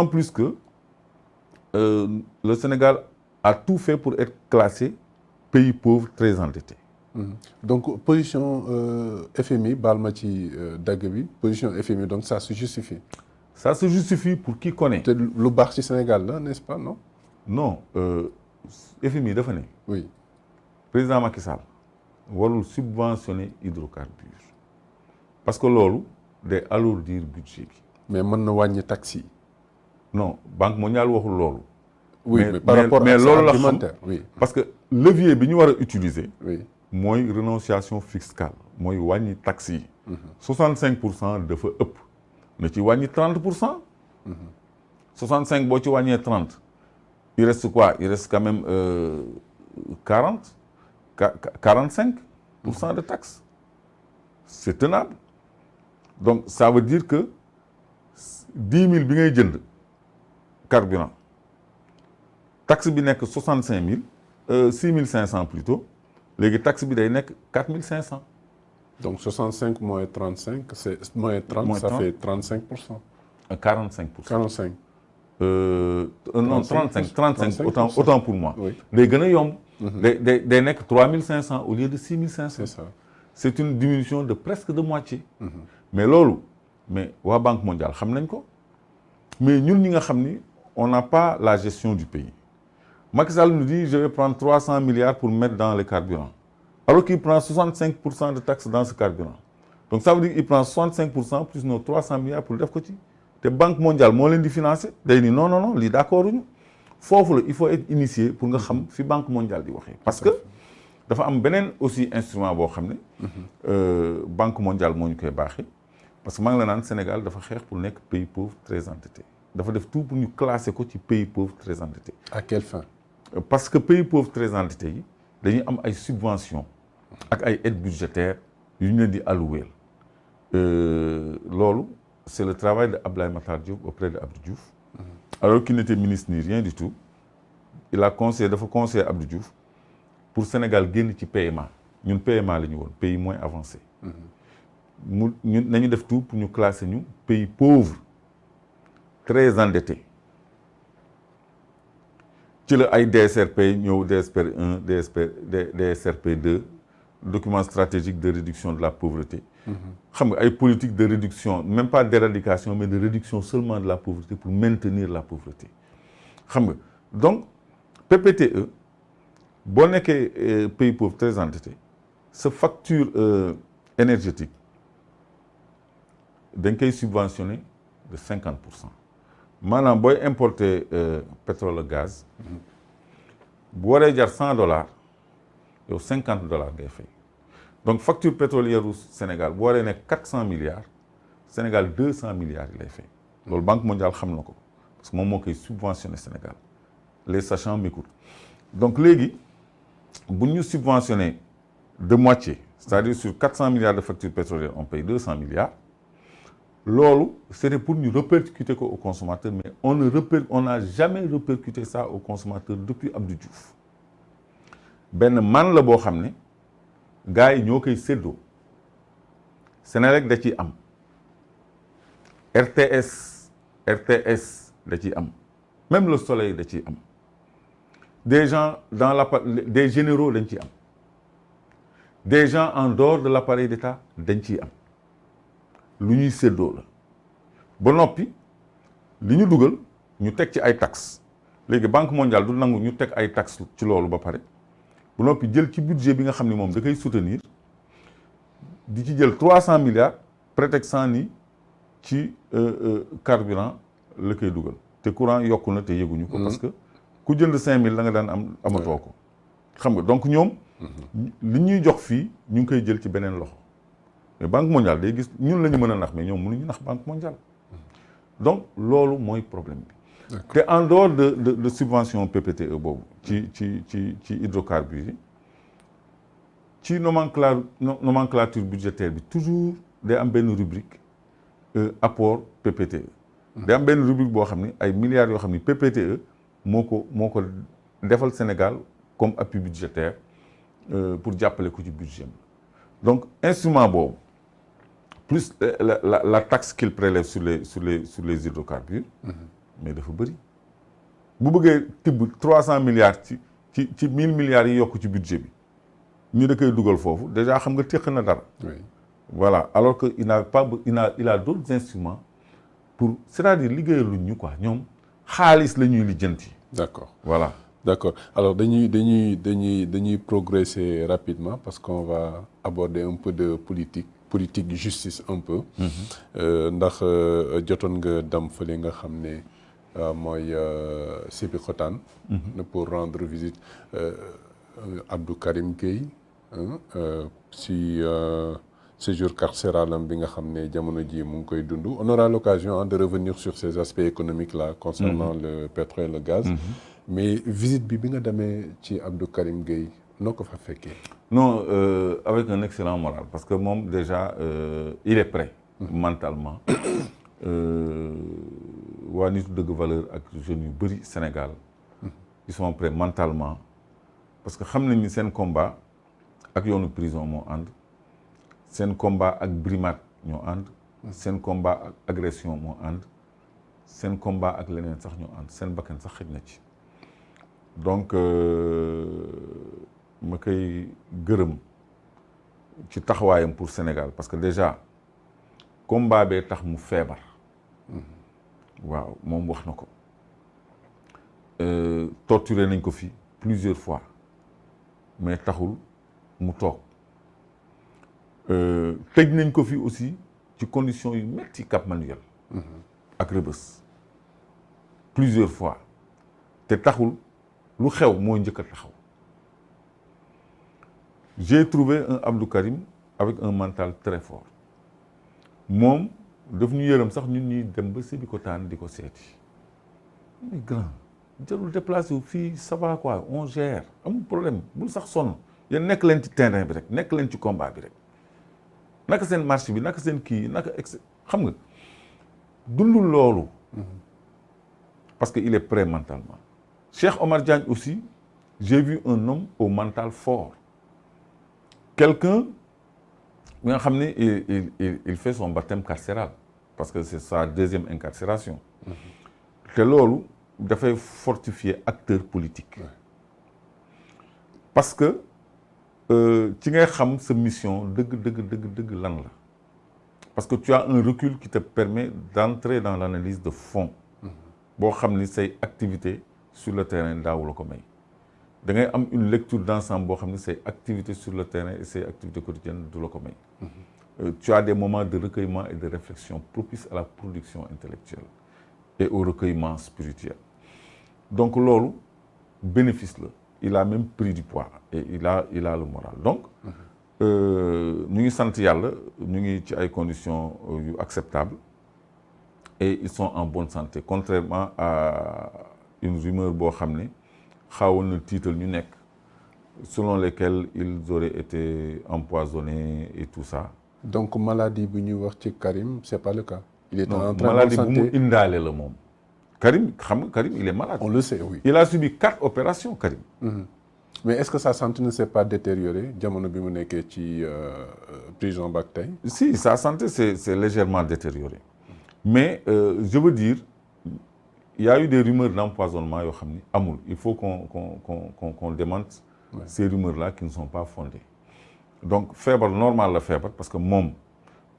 d'autant plus que le Sénégal a tout fait pour être classé pays pauvre très endetté. Donc position FMI baal ma ci dagg bi position FMI donc ça se justifie. Ça se justifie pour qui connaît. te lu baax ci Sénégal la n'est-ce pas non. Non FMI dafa ne. oui président Macky Sall warul subventionner hydrocarbures parce que loolu day alourdir budget bi. mais mën na wàññi taxes yi. non Banque mondiale waxul loolu. oui mais par rapport à ça argumentaire oui. parce que levier bi ñu war a utiliser. oui mooy renonciation fiscale mooy wàññi taxes yi. 65% dafa ëpp. na ci wàññi 30%. 65 boo ci wàññee 30. il reste quoi il reste quand même 45% de taxes. c'est tenable. donc ça veut dire que 10 000 bi ngay jënd carburant taxe bi nekk 65 000 6 500 plutôt léegi taxe bi day nekk 4 500. donc 65 moins 35 c'est moins 30 moins ça 30. fait 35%. 45%. 45. Non 35 autant pour moi. oui day gën a yomb. day nekk 3 500 au lieu de 6 500. c'est ça. c'est une diminution de presque de moitié. mais loolu mais waa Banque mondiale xam nañ ko mais ñun ñi nga xam ni on n'a pas la gestion du pays. Macky Sall nous dit je vais prendre 300 milliards pour mettre dans les carburants alors qu'il prend 65% de taxes dans ce carburant donc ça veut dire qu'il prend 65% plus nos 300 milliards pour def ko ci te Banque mondiale moo leen di financer day ni non lii d'accord uñu foofu la il faut être initié pour nga xam fi Banque mondiale di waxee parce que dafa am beneen aussi instrument boo xam ne Banque mondiale moo ñu koy baaxee parce que maa ngi la naan Sénégal dafa xeex pour nekk pays pauvre très endetté dafa def tout pour ñu classer ko ci pays pauvre très endetté. à quelle fin. parce que pays pauvres très endettés yi dañuy am ay subventions ak ay aides budgétaires yu ñu leen di allouer loolu c'est le travail de Abdoulaye Makhtar Diop auprès de Abdou Diouf alors qu'il n'était ministre ni rien du tout il a conseillé dafa conseillé Abdou Diouf pour Sénégal génn ci PMA ñun PMA la ñu woon pays moins avancé ñun nañu def tout pour ñu classer ñu pays pauvre très endetté ci la ay DSRP ñëw DSP 1 DSRP 2 document stratégique de réduction de la pauvreté xam nga ay politique de réduction même pas d'éradication mais de réduction seulement de la pauvreté pour maintenir la pauvreté xam nga donc PPTE boo nekkee pays pauvre très endetté sa facture énergétique dañ koy subventionné de 50%. maanaam booy importer pétrole ak gaz bu waree jar $100 yow $50 ngay fay donc facture pétrolière u Sénégal bu waree nekk 400 milliards Sénégal 200 milliards yi lay fay loolu Banque mondiale xam na ko parce que moom moo koy subventionné Sénégal les sachants m'écoutent donc léegi bu ñu subventionné de moitié c'est-à-dire sur 400 milliards de factures pétrolières on paye 200 milliards loolu c'était pour ñu répercuter ko au consommateur mais on n'a jamais répercuté ça au consommateur depuis Abdou Diouf benn man la boo xam ne gars yi ñoo koy séddoo Senelec da ciy am RTS da ciy am même le Soleil da ciy am des gens des généraux dañ ciy am des gens en dehors de l'appareil d'État dañ ciy am lu ñuy séddoo la ba noppi li ñu dugal ñu teg ci ay taxes léegi Banque mondiale du nangu ñu teg ay taxes ci loolu ba pare ba noppi jël ci budget bi nga xam ne moom da koy soutenir di ci jël 300 milliards prétextant ni ci carburant la koy dugal te courant yokku na te yëguñu ko parce que ku jënd 5000 la nga daan amatoo ko xam nga donc ñoom li ñuy jox fii ñu ngi koy jël ci beneen loxo mais Banque mondiale day gis ñun la ñu mën a nax mais ñoom mënuñu nax Banque mondiale donc loolu mooy problème bi te en dehors de subvention PPTE boobu ci hydrocarbures yi ci nomenclature budgétaire bi toujours day am benn rubrique apport PPTE day am benn rubrique boo xam ne ay milliards yoo xam ne PPTE moo ko defal Sénégal comme appui budgétaire pour jàppale ko ci budget donc instrument boobu plus la taxe qu'il prélève sur les hydrocarbures mais dafa bëri bu bëggee tibb 300 milliards ci 1000 milliards yi yokk ci budget bi ñu da koy dugal foofu déjà xam nga téq na dara. Voilà alors que il a d'autres instruments pour c'est-à-dire liggéeyaluñ ñu quoi ñoom xaalis la ñuy lijjanti. D'accord. Voilà. D'accord. Alors dañuy progresser rapidement parce qu'on va aborder un peu de politique de justice un peu. ndax jotoon nga dem fële nga xam ne mooy Sébikotane. pour rendre visite Abdou Karim Gueye si séjour carcéral am bi nga xam ne jamono ji mu ngi koy dund. On aura l'occasion de revenir sur ces aspects économiques là concernant le pétrole et le gaz. Mais visite bi nga demee ci Abdou Karim Gueye noo ko fa fekkee. Non avec un excellent moral parce que moom déjà il est prêt mentalement. waa nitu dëgg valeur ak jeunes yu bëri Sénégal ils sont prêts mentalement parce que xam nañ ni seen combat ak yoonu prison moo ànd seen combat ak brimade ñoo ànd seen combat ak agression moo ànd seen combat ak leneen sax ñoo ànd seen bakkan sax xëj na ci donc ma koy gërëm ci taxawaayam pour Sénégal parce que déjà combat bee tax mu feebar waaw moom wax na ko torturé nañ ko fi plusieurs fois mais taxul mu toog tëj nañ ko fi aussi ci conditions yu metti Cap Manuel ak Rebeuss plusieurs fois te taxul lu xew moo njëkk a taxaw j'ai trouvé un Abdou Karim avec un mental très fort moom daf ñu yërëm sax ñun ñuy dem ba Sébikotane di ko seeti muy grand jarul déplacé wu fii ça va quoi on gère amul problème bul sax sonn yéen nekk leen ci terrain bi rek nekk leen ci combat bi rek naka seen marché bi naka seen kii naka xam nga dundul loolu parce que il est prêt mentalement Cheikh Omar Diagne aussi j'ai vu un homme au mental fort quelqu'un bi nga xam ne il fait son baptême carcéral parce que c'est sa deuxième incarcération te loolu dafay fortifier acteur politique parce que ci ngay xam sa mission dëgg lan la parce que tu as un recul qui te permet d'entrer dans l'analyse de fond boo xam ni say activité sur le terrain daawu la ko may da ngay am une lecture d'ensemble boo xam ne say activités sur le terrain et say activités quotidiennes du la ko may tu as des moments de recueillement et de réflexion propices à la production intellectuelle et au recueillement spirituel donc loolu bénéfice la il a même pris du poids et il a le moral donc ñu ngi sant yàlla ñu ngi ci ay conditions yu acceptables et ils sont en bonne santé contrairement à une rumeur boo xam ne xawoon na tiital ñu nekk selon lesquels ils auraient été empoisonnés et tout ça. Donc maladie bi ñuy wax ci Karim c'est pas le cas. Il est en très bonne santé. Maladie bu mu indaale la moom. Karim xam nga Karim il est malade. On le sait, oui. Il a subi 4 opérations Karim. Mais est-ce que sa santé ne s'est pas détériorée jamono bi mu nekkee ci prison ba tey? Si sa santé c'est légèrement détériorée. Mais je veux dire il y a eu des rumeurs d'empoisonnement yoo xam ni amul il faut qu'on démente ces rumeurs-là qui ne sont pas fondées donc feebar normal la feebar parce que moom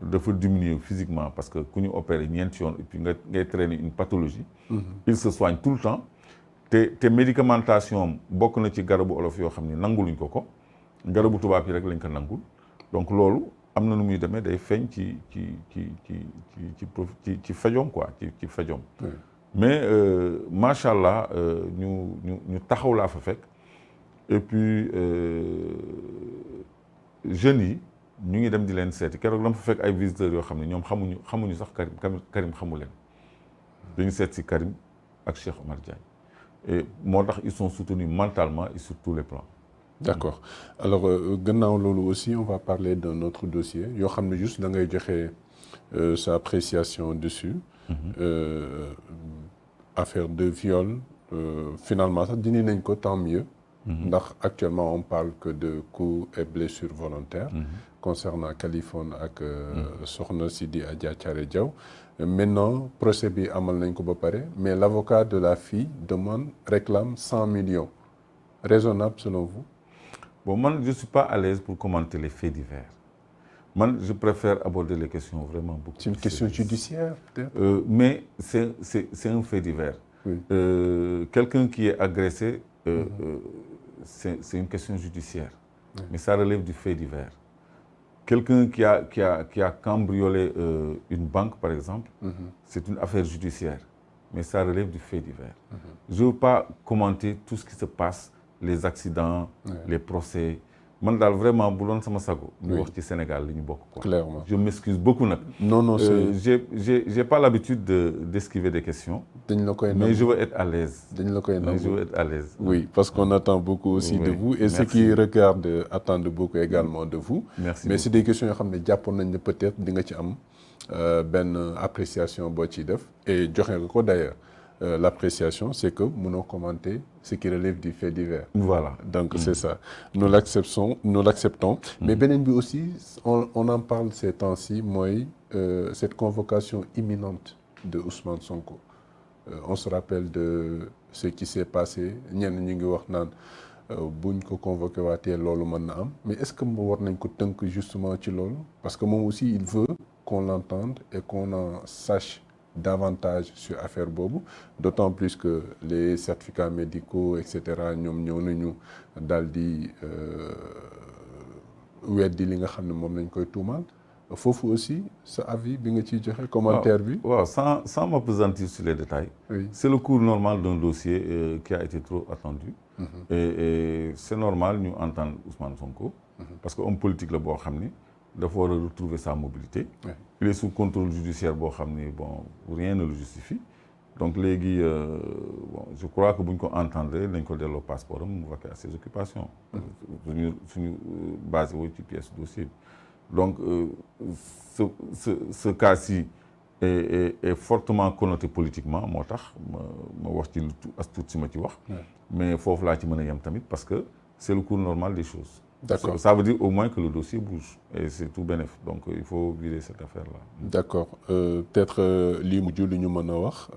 dafa diminuer physiquement parce que ku ñu opérer ñeenti yoon et puis ngay traîner une pathologie il se soigne tout le temps te médicamentation bokk na ci garabu olof yoo xam ni nanguluñ ko garabu tubaab yi rek lañ ko nangul donc loolu am na nu muy demee day feeñ ci fajoom quoi ci fajoom mais macha allah ñu taxaw laa fa fekk et puis jeunes yi ñu ngi dem di leen seeti keroog dama fa fekk ay visiteurs yoo xam ne ñoom xamuñu sax Karim xamu leen dañu seet si Karim ak Cheikh Omar Diagne et moo tax ils sont soutenus mentalement et sur tous les plans. D'accord alors gannaaw loolu aussi on va parler d'un autre dossier yoo xam ne juste da ngay joxe sa appréciation dessus. Affaire de viol finalement sax dindi nañ ko tant mieux ndax actuellement on parle que de coups et blessures volontaires concernant Kaliphone ak soxna si di Adja Thiaré Diaw. Maintenant procès bi amal nañ ko ba pare mais l'avocat de la fille réclame 100 millions. Raisonnable selon vous? Bon, moi je suis pas à l'aise pour commenter les faits divers. Moi je préfère aborder les questions vraiment beaucoup. C'est une question judiciaire peut-être? Mais c'est un fait divers. Oui. Quelqu'un qui est agressé, c'est une question judiciaire. Oui. Mais ça relève du fait divers. Quelqu'un qui a cambriolé une banque, par exemple, c'est une affaire judiciaire. Mais ça relève du fait divers. Je ne veux pas commenter tout ce qui se passe, les accidents, les procès. Man daal vraiment bu doon sama sago. ñu wax ci Sénégal li ñu bokk quoi. Clairement. Je m'excuse beaucoup nag. Non, j'ai pas l'habitude d'esquiver des questions. Mais je veux être à l'aise. Je veux être à l'aise. Oui, parce qu'on attend beaucoup aussi de vous et merci. Ceux qui regardent attendent beaucoup également de vous. Merci. Mais c'est des questions yoo xam ne jàppoon nañ ne peut-être di nga ci am benn appréciation boo ciy def et joxe nga ko d'ailleurs. L'appréciation, c'est que nous commenter ce qui relève du fait divers. Voilà. Donc c'est ça. Nous l'acceptons. Mais beneen bi aussi, on en parle ces temps-ci, moi, cette convocation imminente de Ousmane Sonko. On se rappelle de ce qui s'est passé. Ñenn ñi ngi wax naan buñ ko convoqué waatee loolu mën na am. Mais est-ce que war nañ ko tënk justement ci loolu? Parce que moom aussi, il veut qu'on l'entende et qu'on en sache davantage sur affaire boobu, d'autant plus que les certificats médicaux et cetera ñoom ñëw nañu daal di weddi li nga xam ne moom lañ koy tuumaal foofu aussi sa avis bi nga ciy joxe commentaire bi. waaw sans m'appesantir sur les détails. Oui. C'est le cours normal d'un dossier qui a été trop attendu. Et c'est normal ñu entendre Ousmane Sonko. Parce que homme politique la boo xam ni dafa war a retrouver sa mobilité. Oui. Il est sous contrôle judiciaire boo xam ni bon rien ne le justifie. Donc léegi bon je crois que bu ñu ko entendre dañ ko delloo passeport am mu vaquer à ses occupations. suñu basé woo ci pièce dossier bi. Donc ce cas-ci est fortement connoté politiquement moo tax ma wax ci as tuut si ma ci wax. Mais foofu laa ci mën a yem tamit parce que c'est le cours normal des choses. D'accord. Ça veut dire au moins que le dossier bouge et c'est tout bénef. Donc il faut vider cette affaire-là. D'accord. Peut-être lii mujj li ñu mën a wax